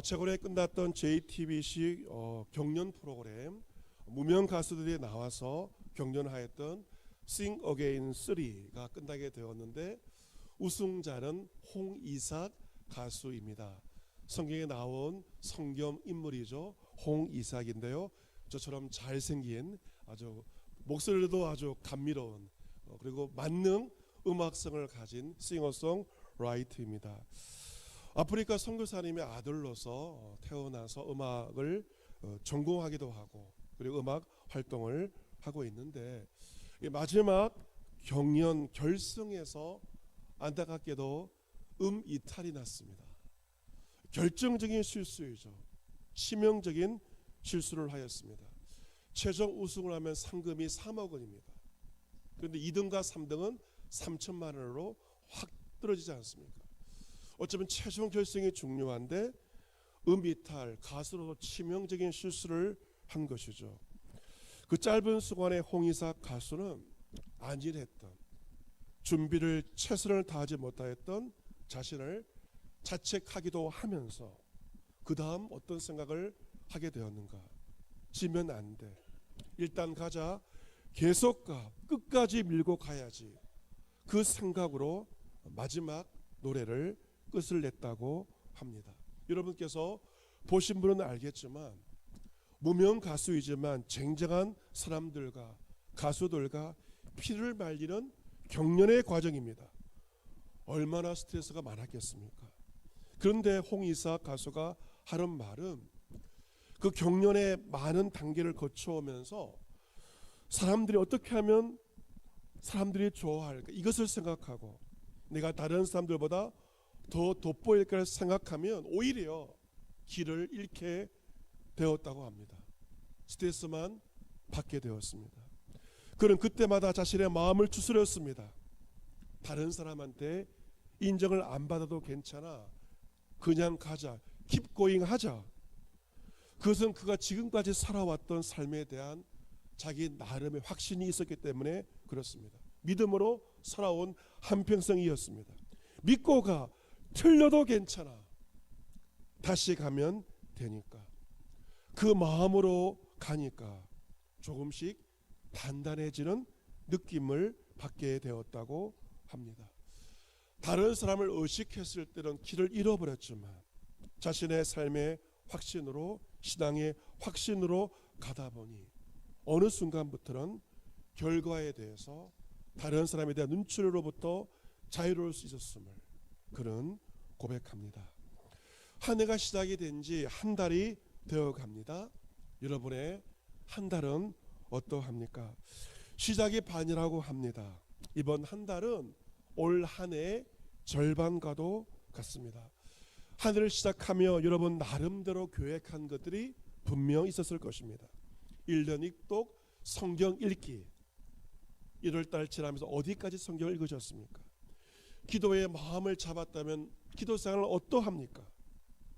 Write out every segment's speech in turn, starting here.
최근에 끝났던 JTBC 경연 프로그램 무명 가수들이 나와서 경연하였던 Sing Again 3가 끝나게 되었는데 우승자는 홍이삭 가수입니다. 성경에 나온 성경 인물이죠. 홍이삭인데요. 저처럼 잘생긴 아주 목소리도 아주 감미로운 그리고 만능 음악성을 가진 싱어송라이터입니다. 아프리카 선교사님의 아들로서 태어나서 음악을 전공하기도 하고 그리고 음악 활동을 하고 있는데 마지막 경연 결승에서 안타깝게도 이탈이 났습니다. 결정적인 실수이죠. 치명적인 실수를 하였습니다. 최종 우승을 하면 상금이 3억 원입니다. 그런데 2등과 3등은 3천만 원으로 확 떨어지지 않습니까? 어쩌면 최종 결승이 중요한데 이탈 가수로서 치명적인 실수를 한 것이죠. 그 짧은 시간에 홍이삭 가수는 안일했던 준비를 최선을 다하지 못하였던 자신을 자책하기도 하면서 그 다음 어떤 생각을 하게 되었는가. 지면 안 돼. 일단 가자. 계속 가. 끝까지 밀고 가야지. 그 생각으로 마지막 노래를 끝을 냈다고 합니다. 여러분께서 보신 분은 알겠지만 무명 가수이지만 쟁쟁한 사람들과 가수들과 피를 말리는 경연의 과정입니다. 얼마나 스트레스가 많았겠습니까? 그런데 홍이삭 가수가 하는 말은 그 경연의 많은 단계를 거쳐오면서 사람들이 어떻게 하면 사람들이 좋아할까 이것을 생각하고 내가 다른 사람들보다 더 돋보일까를 생각하면 오히려 길을 잃게 되었다고 합니다. 스트레스만 받게 되었습니다. 그는 그때마다 자신의 마음을 추스렸습니다. 다른 사람한테 인정을 안 받아도 괜찮아. 그냥 가자. Keep going 하자. 그것은 그가 지금까지 살아왔던 삶에 대한 자기 나름의 확신이 있었기 때문에 그렇습니다. 믿음으로 살아온 한평생이었습니다. 믿고 가. 틀려도 괜찮아. 다시 가면 되니까. 그 마음으로 가니까 조금씩 단단해지는 느낌을 받게 되었다고 합니다. 다른 사람을 의식했을 때는 길을 잃어버렸지만 자신의 삶의 확신으로 신앙의 확신으로 가다 보니 어느 순간부터는 결과에 대해서 다른 사람에 대한 눈치로부터 자유로울 수 있었음을 그는 고백합니다. 한 해가 시작이 된 지 한 달이 되어 갑니다. 여러분의 한 달은 어떠합니까? 시작이 반이라고 합니다. 이번 한 달은 올 한 해의 절반과도 같습니다. 한 해를 시작하며 여러분 나름대로 계획한 것들이 분명 있었을 것입니다. 1년 읽독 성경 읽기 1월달 지나면서 어디까지 성경을 읽으셨습니까? 기도의 마음을 잡았다면 기도 생활을 어떠합니까?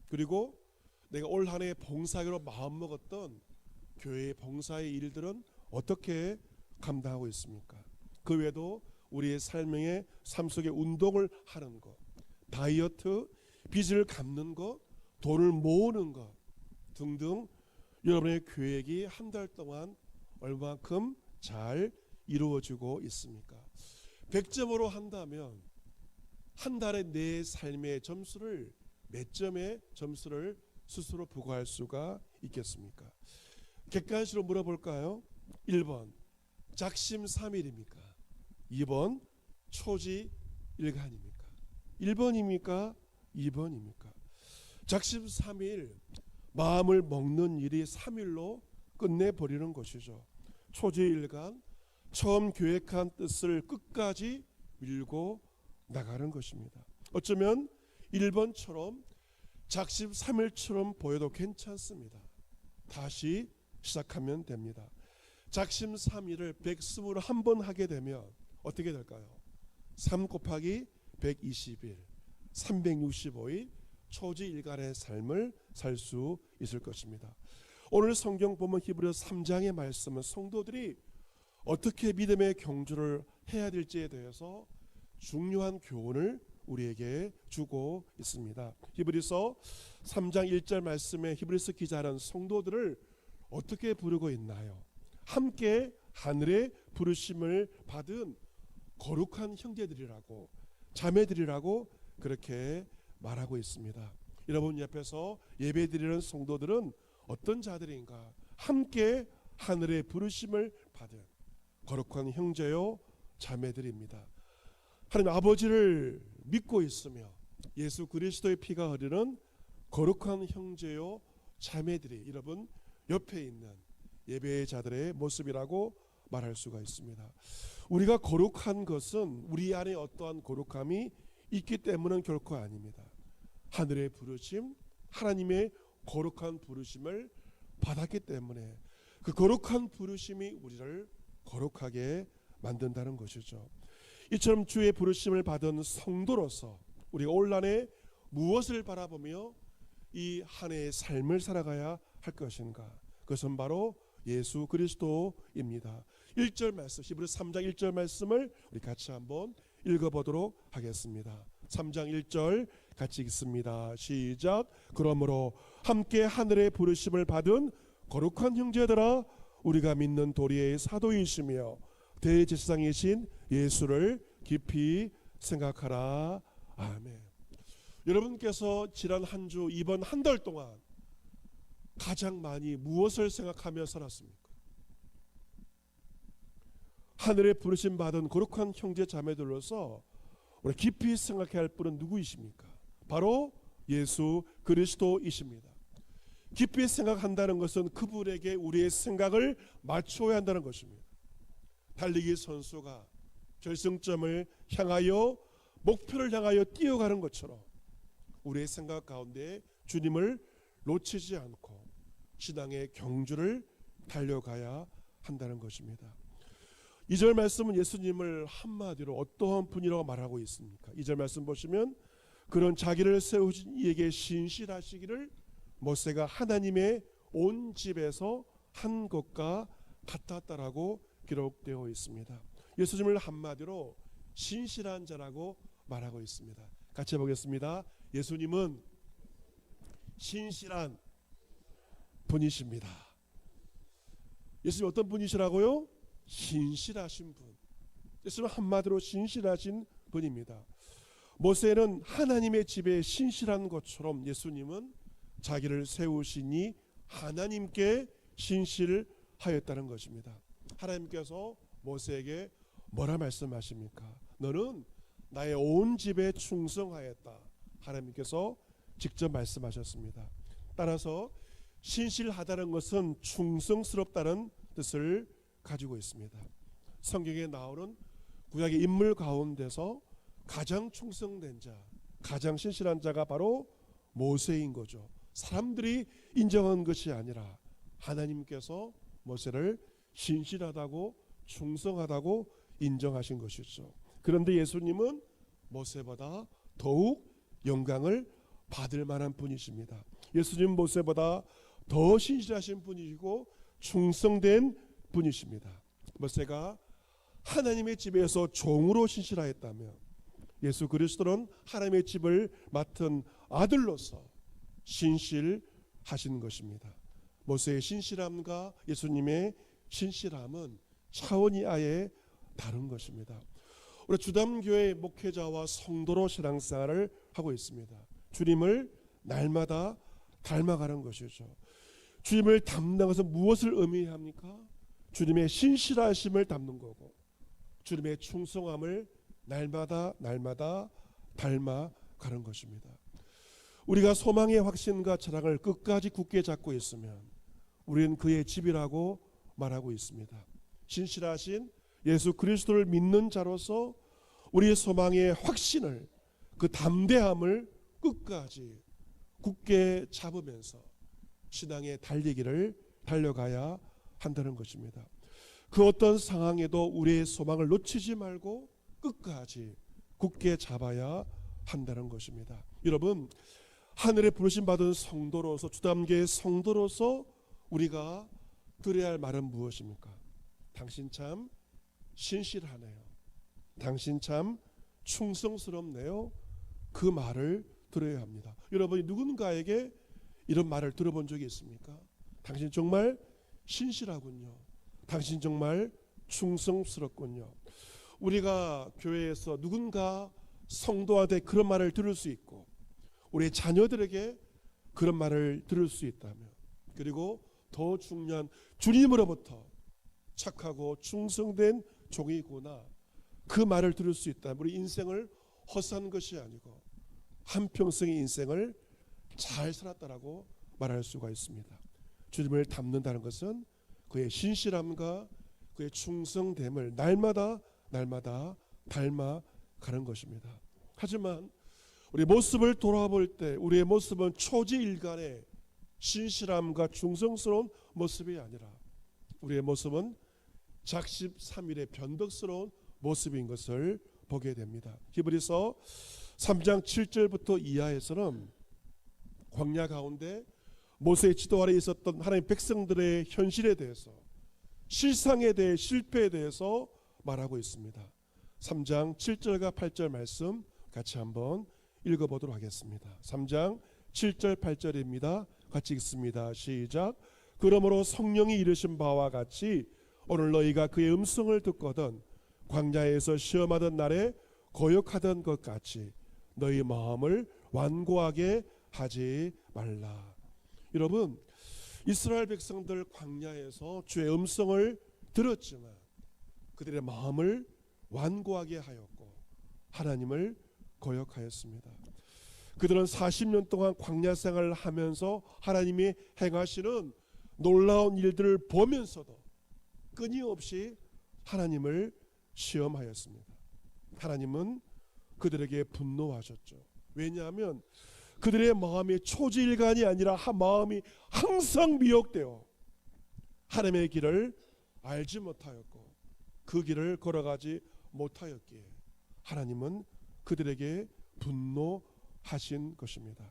그리고 내가 올 한 해 봉사하기로 마음먹었던 교회의 봉사의 일들은 어떻게 감당하고 있습니까? 그 외에도 우리의 삶의 삶 속에 운동을 하는 것, 다이어트, 빚을 갚는 것, 돈을 모으는 것 등등 여러분의 계획이 한 달 동안 얼마만큼 잘 이루어지고 있습니까? 100점으로 한다면 한 달에 내 삶의 점수를 몇 점의 점수를 스스로 부과할 수가 있겠습니까? 객관식으로 물어볼까요? 1번 작심삼일입니까? 2번 초지일간입니까? 1번입니까? 2번입니까? 작심삼일 마음을 먹는 일이 3일로 끝내버리는 것이죠. 초지일간 처음 계획한 뜻을 끝까지 밀고 나가는 것입니다. 어쩌면 1번처럼 작심삼일처럼 보여도 괜찮습니다. 다시 시작하면 됩니다. 작심삼일을 121번 하게 되면 어떻게 될까요? 3 곱하기 120일 365일 초지일간의 삶을 살 수 있을 것입니다. 오늘 성경 보면 히브리서 3장의 말씀은 성도들이 어떻게 믿음의 경주를 해야 될지에 대해서 중요한 교훈을 우리에게 주고 있습니다. 히브리서 3장 1절 말씀에 히브리서 기자는 성도들을 어떻게 부르고 있나요? 함께 하늘의 부르심을 받은 거룩한 형제들이라고, 자매들이라고 그렇게 말하고 있습니다. 여러분 옆에서 예배드리는 성도들은 어떤 자들인가? 함께 하늘의 부르심을 받은 거룩한 형제요 자매들입니다. 하나님 아버지를 믿고 있으며 예수 그리스도의 피가 흐르는 거룩한 형제요 자매들이 여러분 옆에 있는 예배자들의 모습이라고 말할 수가 있습니다. 우리가 거룩한 것은 우리 안에 어떠한 거룩함이 있기 때문은 결코 아닙니다. 하늘의 부르심, 하나님의 거룩한 부르심을 받았기 때문에 그 거룩한 부르심이 우리를 거룩하게 만든다는 것이죠. 이처럼 주의 부르심을 받은 성도로서 우리가 올 한해 무엇을 바라보며 이 한 해의 삶을 살아가야 할 것인가? 그것은 바로 예수 그리스도입니다. 1절 말씀, 히브리서 3장 1절 말씀을 우리 같이 한번 읽어보도록 하겠습니다. 3장 1절 같이 읽습니다. 시작. 그러므로 함께 하늘의 부르심을 받은 거룩한 형제들아, 우리가 믿는 도리의 사도이시며 대제사장이신 예수를 깊이 생각하라. 아멘. 여러분께서 지난 한 주, 이번 한 달 동안 가장 많이 무엇을 생각하며 살았습니까? 하늘의 부르심 받은 거룩한 형제 자매들로서 우리 깊이 생각해야 할 분은 누구이십니까? 바로 예수 그리스도이십니다. 깊이 생각한다는 것은 그분에게 우리의 생각을 맞춰야 한다는 것입니다. 달리기 선수가 결승점을 향하여 목표를 향하여 뛰어가는 것처럼 우리의 생각 가운데 주님을 놓치지 않고 신앙의 경주를 달려가야 한다는 것입니다. 2절 말씀은 예수님을 한마디로 어떠한 분이라고 말하고 있습니까? 2절 말씀 보시면 그런 자기를 세우신 이에게 신실하시기를 모세가 하나님의 온 집에서 한 것과 같았다라고 기록되어 있습니다. 예수님을 한마디로 신실한 자라고 말하고 있습니다. 같이 보겠습니다. 예수님은 신실한 분이십니다. 예수님 어떤 분이시라고요? 신실하신 분. 예수님은 한마디로 신실하신 분입니다. 모세는 하나님의 집에 신실한 것처럼 예수님은 자기를 세우시니 하나님께 신실하였다는 것입니다. 하나님께서 모세에게 뭐라 말씀하십니까? 너는 나의 온 집에 충성하였다. 하나님께서 직접 말씀하셨습니다. 따라서 신실하다는 것은 충성스럽다는 뜻을 가지고 있습니다. 성경에 나오는 구약의 인물 가운데서 가장 충성된 자, 가장 신실한 자가 바로 모세인 거죠. 사람들이 인정한 것이 아니라 하나님께서 모세를 신실하다고 충성하다고 인정하신 것이죠. 그런데 예수님은 모세보다 더욱 영광을 받을 만한 분이십니다. 예수님은 모세보다 더 신실하신 분이시고 충성된 분이십니다. 모세가 하나님의 집에서 종으로 신실하였다면 예수 그리스도는 하나님의 집을 맡은 아들로서 신실하신 것입니다. 모세의 신실함과 예수님의 신실함은 차원이 아예 다른 것입니다. 우리 주담교회 목회자와 성도로 신앙생활을 하고 있습니다. 주님을 날마다 닮아가는 것이죠. 주님을 닮는 것은 무엇을 의미합니까? 주님의 신실하심을 닮는 거고 주님의 충성함을 날마다 닮아가는 것입니다. 우리가 소망의 확신과 자랑을 끝까지 굳게 잡고 있으면 우리는 그의 집이라고 말하고 있습니다. 신실하신 예수 그리스도를 믿는 자로서 우리의 소망의 확신을, 그 담대함을 끝까지 굳게 잡으면서 신앙의 달리기를 달려가야 한다는 것입니다. 그 어떤 상황에도 우리의 소망을 놓치지 말고 끝까지 굳게 잡아야 한다는 것입니다. 여러분, 하늘에 부르심 받은 성도로서, 주담교의 성도로서 우리가 들어야 할 말은 무엇입니까? 당신 참 신실하네요. 당신 참 충성스럽네요. 그 말을 들어야 합니다. 여러분이 누군가에게 이런 말을 들어본 적이 있습니까? 당신 정말 신실하군요. 당신 정말 충성스럽군요. 우리가 교회에서 누군가 성도한테 그런 말을 들을 수 있고 우리 자녀들에게 그런 말을 들을 수 있다면, 그리고 더 중요한 주님으로부터 착하고 충성된 종이구나, 그 말을 들을 수 있다면 우리 인생을 헛산 것이 아니고 한평생의 인생을 잘 살았다라고 말할 수가 있습니다. 주님을 닮는다는 것은 그의 신실함과 그의 충성됨을 날마다 닮아가는 것입니다. 하지만 우리 모습을 돌아볼 때 우리의 모습은 초지일간의 신실함과 충성스러운 모습이 아니라 우리의 모습은 작십삼일의 변덕스러운 모습인 것을 보게 됩니다. 히브리서 3장 7절부터 이하에서는 광야 가운데 모세의 지도 아래 있었던 하나님 백성들의 현실에 대해서, 실상에 대해, 실패에 대해서 말하고 있습니다. 3장 7절과 8절 말씀 같이 한번 읽어보도록 하겠습니다. 3장 7절 8절입니다. 같이 읽습니다. 시작. 그러므로 성령이 이르신 바와 같이 오늘 너희가 그의 음성을 듣거든 광야에서 시험하던 날에 거역하던 것 같이 너희 마음을 완고하게 하지 말라. 여러분, 이스라엘 백성들 광야에서 주의 음성을 들었지만 그들의 마음을 완고하게 하였고 하나님을 거역하였습니다. 그들은 40년 동안 광야 생활을 하면서 하나님이 행하시는 놀라운 일들을 보면서도 끊임없이 하나님을 시험하였습니다. 하나님은 그들에게 분노하셨죠. 왜냐하면 그들의 마음이 초지일간이 아니라 마음이 항상 미혹되어 하나님의 길을 알지 못하였고 그 길을 걸어가지 못하였기에 하나님은 그들에게 분노하신 것입니다.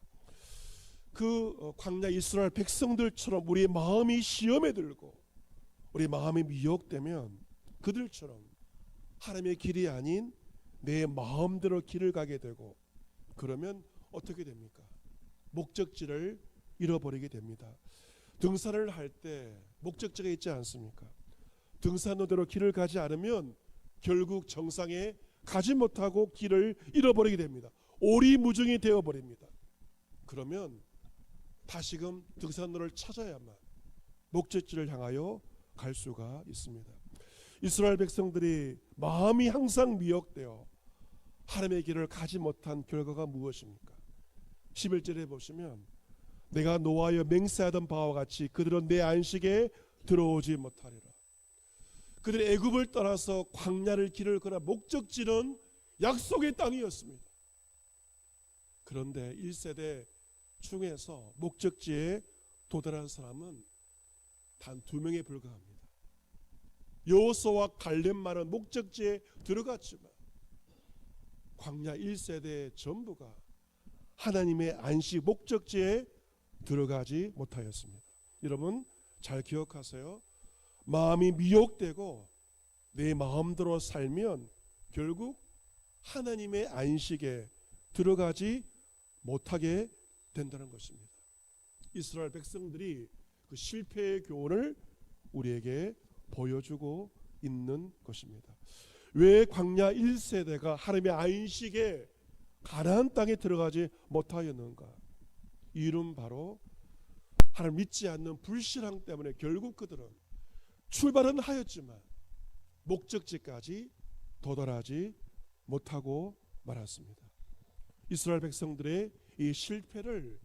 그 광야 이스라엘 백성들처럼 우리의 마음이 시험에 들고 우리 마음이 미혹되면 그들처럼 하나님의 길이 아닌 내 마음대로 길을 가게 되고, 그러면 어떻게 됩니까? 목적지를 잃어버리게 됩니다. 등산을 할 때 목적지가 있지 않습니까? 등산로대로 길을 가지 않으면 결국 정상에 가지 못하고 길을 잃어버리게 됩니다. 오리무중이 되어버립니다. 그러면 다시금 등산로를 찾아야만 목적지를 향하여 갈 수가 있습니다. 이스라엘 백성들이 마음이 항상 미혹되어 하나님의 길을 가지 못한 결과가 무엇입니까? 11절에 보시면 내가 노하여 맹세하던 바와 같이 그들은 내 안식에 들어오지 못하리라. 그들이 애굽을 떠나서 광야를 길을 걸어 목적지는 약속의 땅이었습니다. 그런데 1세대 중에서 목적지에 도달한 사람은 단 2명에 불과합니다. 여호수아와 갈렙만은 목적지에 들어갔지만 광야 1세대 전부가 하나님의 안식 목적지에 들어가지 못하였습니다. 여러분 잘 기억하세요. 마음이 미혹되고 내 마음대로 살면 결국 하나님의 안식에 들어가지 못하게 된다는 것입니다. 이스라엘 백성들이 그 실패의 교훈을 우리에게 보여주고 있는 것입니다. 왜 광야 1세대가 하나님의 안식에 가나안 땅에 들어가지 못하였는가? 이유는 바로 하나님 믿지 않는 불신앙 때문에 결국 그들은 출발은 하였지만 목적지까지 도달하지 못하고 말았습니다. 이스라엘 백성들의 이 실패를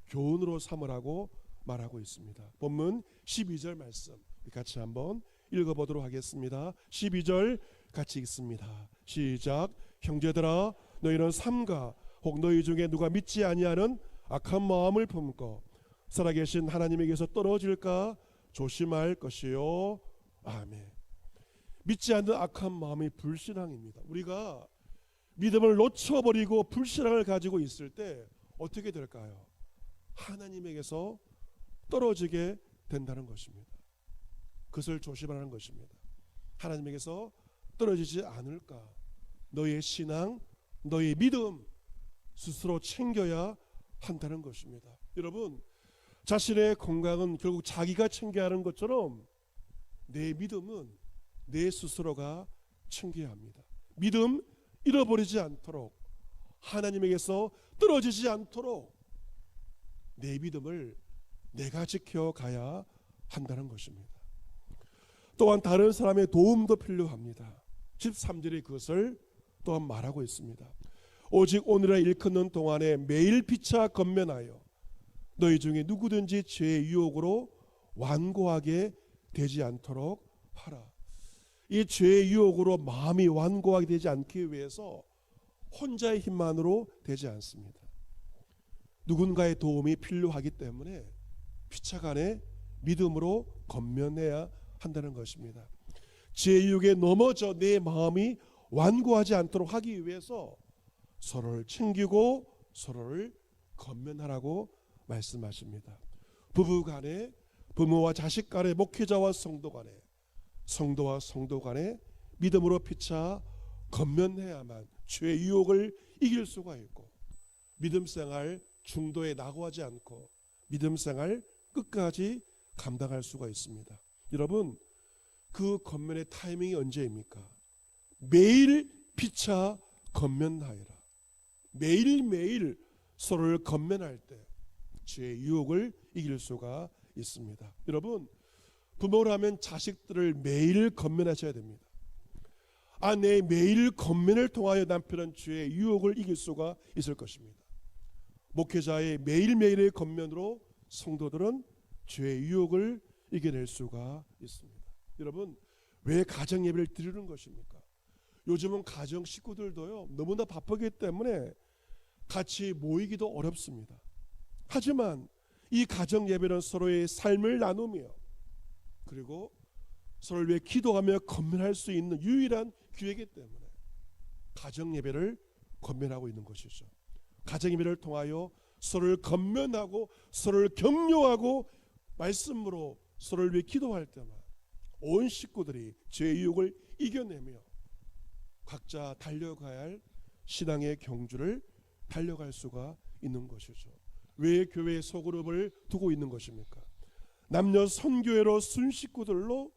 교훈으로 삼으라고 말하고 있습니다. 본문 12절 말씀 같이 한번 읽어보도록 하겠습니다. 12절 같이 읽습니다. 시작. 형제들아 너희는 삼가 혹 너희 중에 누가 믿지 아니하는 악한 마음을 품고 살아계신 하나님에게서 떨어질까 조심할 것이요. 아멘. 믿지 않는 악한 마음이 불신앙입니다. 우리가 믿음을 놓쳐버리고 불신앙을 가지고 있을 때 어떻게 될까요? 하나님에게서 떨어지게 된다는 것입니다. 그것을 조심하라는 것입니다. 하나님에게서 떨어지지 않을까? 너의 신앙, 너의 믿음 스스로 챙겨야 한다는 것입니다. 여러분, 자신의 건강은 결국 자기가 챙겨야 하는 것처럼 내 믿음은 내 스스로가 챙겨야 합니다. 믿음 잃어버리지 않도록, 하나님에게서 떨어지지 않도록 내 믿음을 내가 지켜가야 한다는 것입니다. 또한 다른 사람의 도움도 필요합니다. 13절에 그것을 또한 말하고 있습니다. 오직 오늘의 일컫는 동안에 매일 피차 건면하여 너희 중에 누구든지 죄의 유혹으로 완고하게 되지 않도록 하라. 이 죄의 유혹으로 마음이 완고하게 되지 않기 위해서 혼자의 힘만으로 되지 않습니다. 누군가의 도움이 필요하기 때문에 피차간에 믿음으로 건면해야 한다는 것입니다. 죄의 유혹에 넘어져 내 마음이 완고하지 않도록 하기 위해서 서로를 챙기고 서로를 건면하라고 말씀하십니다. 부부 간에, 부모와 자식 간에, 목회자와 성도 간에, 성도와 성도 간에 믿음으로 피차 건면해야만 죄의 유혹을 이길 수가 있고 믿음 생활 중도에 낙오하지 않고 믿음 생활 끝까지 감당할 수가 있습니다. 여러분, 그 건면의 타이밍이 언제입니까? 매일 피차 건면하여라. 매일매일 서로를 건면할 때 죄의 유혹을 이길 수가 있습니다. 여러분, 부모라면 자식들을 매일 건면하셔야 됩니다. 아내의 매일 건면을 통하여 남편은 죄의 유혹을 이길 수가 있을 것입니다. 목회자의 매일매일의 건면으로 성도들은 죄의 유혹을 이겨낼 수가 있습니다. 여러분, 왜 가정 예배를 드리는 것입니까? 요즘은 가정 식구들도요 너무나 바쁘기 때문에 같이 모이기도 어렵습니다. 하지만 이 가정 예배는 서로의 삶을 나누며 그리고 서로를 위해 기도하며 건면할 수 있는 유일한 기회이기 때문에 가정 예배를 건면하고 있는 것이죠. 가정 예배를 통하여 서로를 건면하고 서로를 격려하고 말씀으로 서로를 위해 기도할 때만 온 식구들이 죄의 유혹을 이겨내며 각자 달려가야 할 신앙의 경주를 달려갈 수가 있는 것이죠. 왜 교회에 소그룹을 두고 있는 것입니까? 남녀 선교회로 순식구들로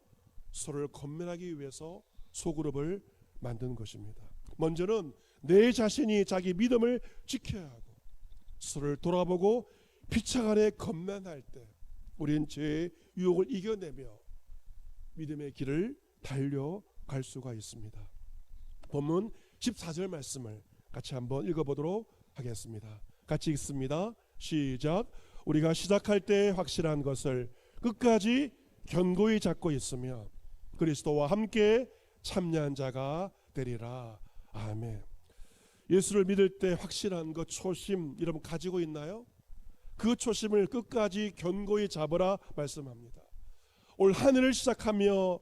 서로를 건면하기 위해서 소그룹을 만든 것입니다. 먼저는 내 자신이 자기 믿음을 지켜야 하고 서로를 돌아보고 피차간에 건면할 때 우리는 죄의 유혹을 이겨내며 믿음의 길을 달려갈 수가 있습니다. 본문 14절 말씀을 같이 한번 읽어보도록 하겠습니다. 같이 읽습니다. 시작. 우리가 시작할 때 확실한 것을 끝까지 견고히 잡고 있으며 그리스도와 함께 참여한 자가 되리라. 아멘. 예수를 믿을 때 확실한 것, 초심 여러분 가지고 있나요? 그 초심을 끝까지 견고히 잡으라 말씀합니다. 올 한 해를 시작하며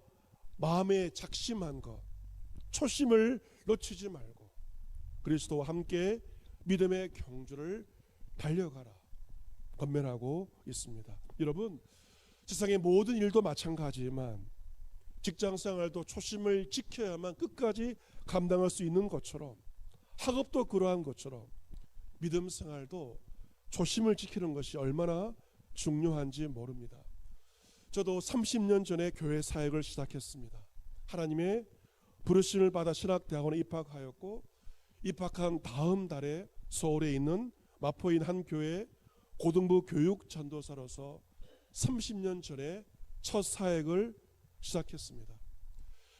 마음에 작심한 것, 초심을 놓치지 말고 그리스도와 함께 믿음의 경주를 달려가라 권면하고 있습니다. 여러분, 세상의 모든 일도 마찬가지지만 직장생활도 초심을 지켜야만 끝까지 감당할 수 있는 것처럼 학업도 그러한 것처럼 믿음 생활도 초심을 지키는 것이 얼마나 중요한지 모릅니다. 저도 30년 전에 교회 사역을 시작했습니다. 하나님의 부르심을 받아 신학대학원에 입학하였고 입학한 다음 달에 서울에 있는 마포인 한 교회 고등부 교육 전도사로서 30년 전에 첫 사역을 시작했습니다.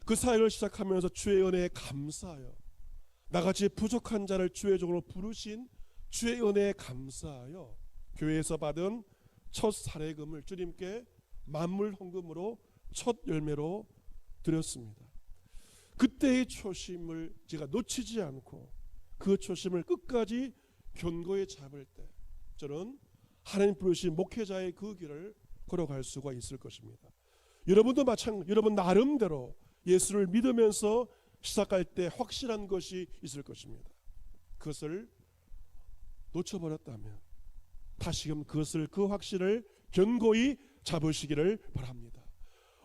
그 사역을 시작하면서 주의 은혜에 감사하여 나같이 부족한 자를 주의 종으로 부르신 주의 은혜에 감사하여 교회에서 받은 첫 사례금을 주님께 만물 헌금으로 첫 열매로 드렸습니다. 그때의 초심을 제가 놓치지 않고 그 초심을 끝까지 견고히 잡을 때 저는 하나님 부르신 목회자의 그 길을 걸어갈 수가 있을 것입니다. 여러분도 마찬가지, 여러분 나름대로 예수를 믿으면서 시작할 때 확실한 것이 있을 것입니다. 그것을 놓쳐버렸다면 다시금 그 확신을 견고히 잡으시기를 바랍니다.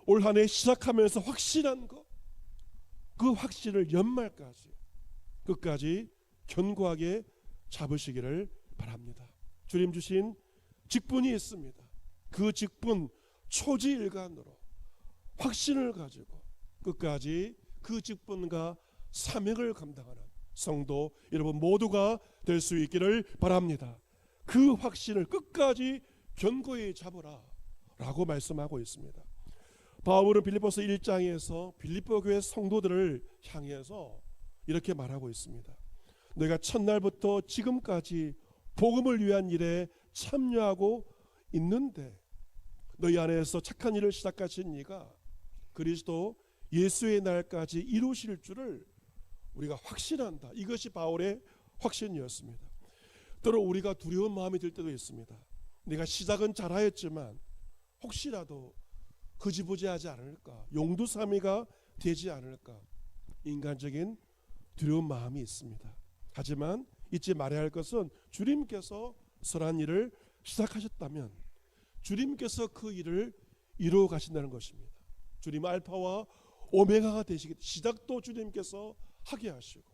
올 한 해 시작하면서 확실한 것, 그 확신을 연말까지 끝까지 견고하게 잡으시기를 바랍니다. 주님 주신 직분이 있습니다. 그 직분 초지일관으로 확신을 가지고 끝까지 그 직분과 사명을 감당하는 성도 여러분 모두가 될 수 있기를 바랍니다. 그 확신을 끝까지 견고히 잡으라 라고 말씀하고 있습니다. 바울은 빌립보서 1장에서 빌립보 교회 성도들을 향해서 이렇게 말하고 있습니다. 너희가 첫날부터 지금까지 복음을 위한 일에 참여하고 있는데 너희 안에서 착한 일을 시작하신 이가 그리스도 예수의 날까지 이루실 줄을 우리가 확신한다. 이것이 바울의 확신이었습니다. 때로 우리가 두려운 마음이 들 때도 있습니다. 내가 시작은 잘하였지만 혹시라도 흐지부지하지 않을까, 용두사미가 되지 않을까, 인간적인 두려운 마음이 있습니다. 하지만 잊지 말아야 할 것은 주님께서 선한 일을 시작하셨다면 주님께서 그 일을 이루어 가신다는 것입니다. 주님 알파와 오메가가 되시기 시작도 주님께서 하게 하시고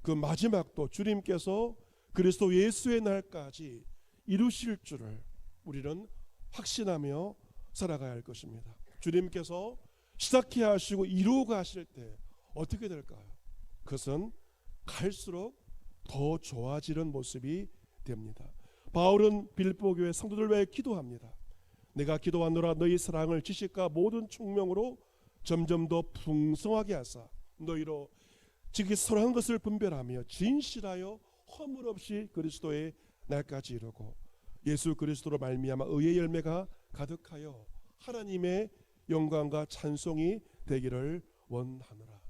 그 마지막도 주님께서 그리스도 예수의 날까지 이루실 줄을 우리는 확신하며 살아가야 할 것입니다. 주님께서 시작해 하시고 이루어 가실 때 어떻게 될까요? 그것은 갈수록 더 좋아지는 모습이 됩니다. 바울은 빌립보 교회 성도들 위해 기도합니다. 내가 기도하노라 너희 사랑을 지식과 모든 총명으로 점점 더 풍성하게 하사 너희로 지극히 선한 것을 분별하며 진실하여 허물 없이 그리스도의 날까지 이루고 예수 그리스도로 말미암아 의의 열매가 가득하여 하나님의 영광과 찬송이 되기를 원하노라.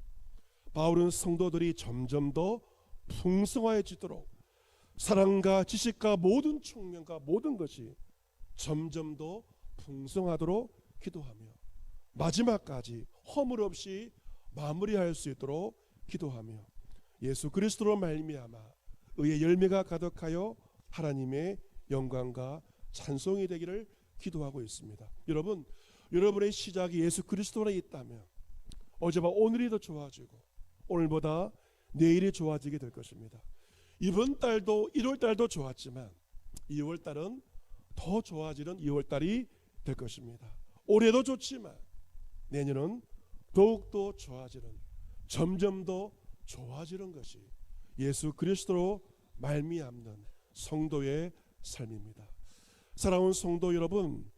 바울은 성도들이 점점 더 풍성해지도록 사랑과 지식과 모든 총명과 모든 것이 점점 더 풍성하도록 기도하며 마지막까지 허물 없이 마무리할 수 있도록 기도하며 예수 그리스도로 말미암아 의의 열매가 가득하여 하나님의 영광과 찬송이 되기를 기도하고 있습니다. 여러분, 여러분의 시작이 예수 그리스도 안에 있다면 어제와 오늘이 더 좋아지고 오늘보다 내일이 좋아지게 될 것입니다. 이번 달도 1월 달도 좋았지만 2월 달은 더 좋아지는 2월 달이 될 것입니다. 올해도 좋지만 내년은 더욱더 좋아지는 점점 더 좋아지는 것이 예수 그리스도로 말미암는 성도의 삶입니다. 사랑하는 성도 여러분,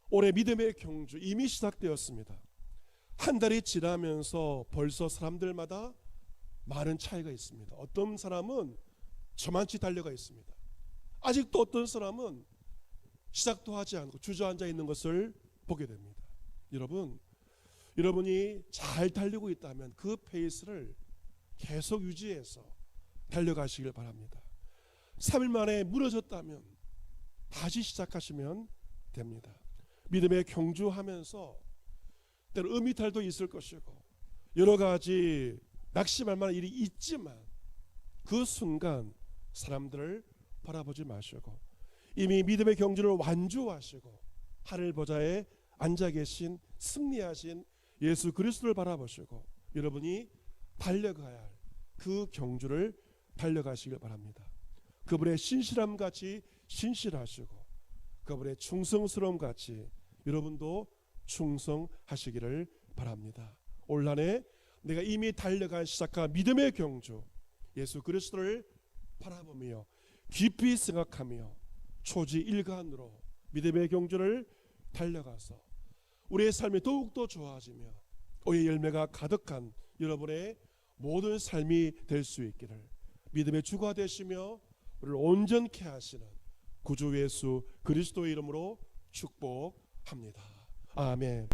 올해 믿음의 경주 이미 시작되었습니다. 한 달이 지나면서 벌써 사람들마다 많은 차이가 있습니다. 어떤 사람은 저만치 달려가 있습니다. 아직도 어떤 사람은 시작도 하지 않고 주저앉아 있는 것을 보게 됩니다. 여러분, 여러분이 잘 달리고 있다면 그 페이스를 계속 유지해서 달려가시길 바랍니다. 3일 만에 무너졌다면 다시 시작하시면 됩니다. 믿음의 경주하면서 때로 음이탈도 있을 것이고 여러 가지 낙심할 만한 일이 있지만 그 순간 사람들을 바라보지 마시고 이미 믿음의 경주를 완주하시고 하늘 보좌에 앉아 계신 승리하신 예수 그리스도를 바라보시고 여러분이 달려가야 할 그 경주를 달려가시길 바랍니다. 그분의 신실함 같이 신실하시고 그분의 충성스러움 같이 여러분도 충성하시기를 바랍니다. 올 한해 내가 이미 달려간 시작한 믿음의 경주 예수 그리스도를 바라보며 깊이 생각하며 초지일관으로 믿음의 경주를 달려가서 우리의 삶이 더욱더 좋아지며 의의 열매가 가득한 여러분의 모든 삶이 될 수 있기를 믿음의 주가 되시며 우리를 온전케 하시는 구주 예수 그리스도의 이름으로 축복합니다. 아멘.